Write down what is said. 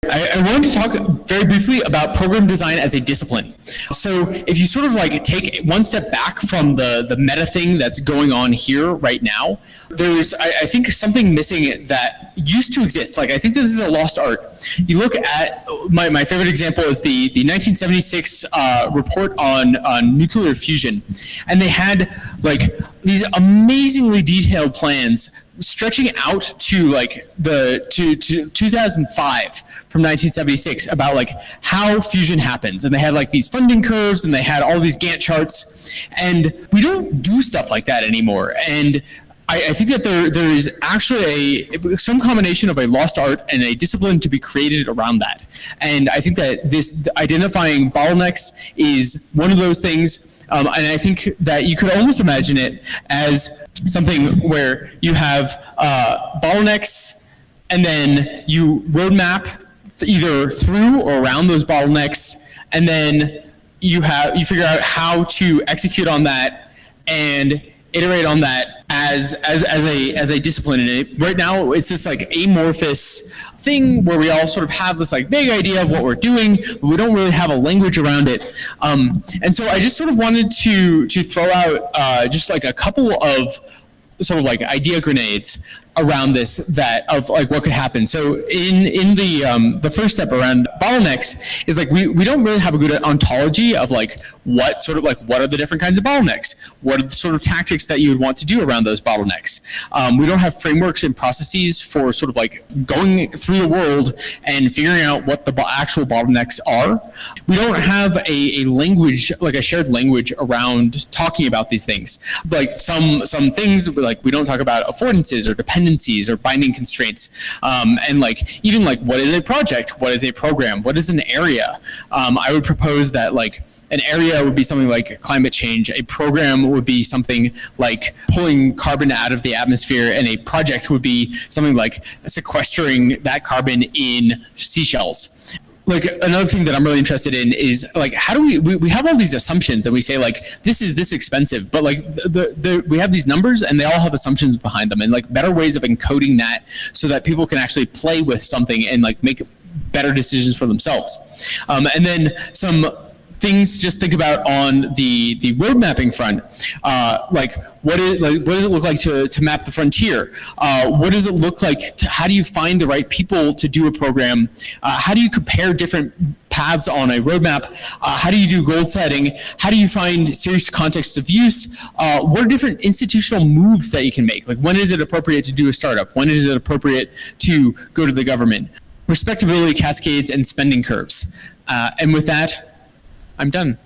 I wanted to talk very briefly about program design as a discipline. So if you sort of like take one step back from the meta thing that's going on here right now, there's, I think, something missing that used to exist. Like, I think that this is a lost art. You look at, my favorite example is the 1976 report on nuclear fusion. And they had like these amazingly detailed plans stretching out to like to 2005 from 1976 about like how fusion happens, and they had like these funding curves and they had all these Gantt charts, and we don't do stuff like that anymore. And I think that there is actually some combination of a lost art and a discipline to be created around that. And I think that this identifying bottlenecks is one of those things. And I think that you could almost imagine it as something where you have bottlenecks, and then you roadmap either through or around those bottlenecks, and then you figure out how to execute on that and iterate on that as a discipline. And right now it's this like amorphous thing where we all sort of have this like vague idea of what we're doing, but we don't really have a language around it. And so I just sort of wanted to throw out just like a couple of sort of like idea grenades around this, that of like what could happen. So in the first step around bottlenecks is like we don't really have a good ontology of like what are the different kinds of bottlenecks, what are the sort of tactics that you would want to do around those bottlenecks. We don't have frameworks and processes for sort of like going through the world and figuring out what the actual bottlenecks are. We don't have a language, like a shared language around talking about these things. Like some things, like we don't talk about affordances or dependencies or binding constraints, and like even like what is a project, what is a program, what is an area. I would propose that like an area would be something like climate change, a program would be something like pulling carbon out of the atmosphere, and a project would be something like sequestering that carbon in seashells. Like another thing that I'm really interested in is like how do we have all these assumptions and we say like this is this expensive, but like we have these numbers and they all have assumptions behind them, and like better ways of encoding that so that people can actually play with something and like make better decisions for themselves. And then some things just think about on the road mapping front, like what does it look like to map the frontier? What does it look like how do you find the right people to do a program? How do you compare different paths on a roadmap? How do you do goal setting? How do you find serious contexts of use? What are different institutional moves that you can make? Like when is it appropriate to do a startup? When is it appropriate to go to the government? Respectability cascades and spending curves. And with that, I'm done.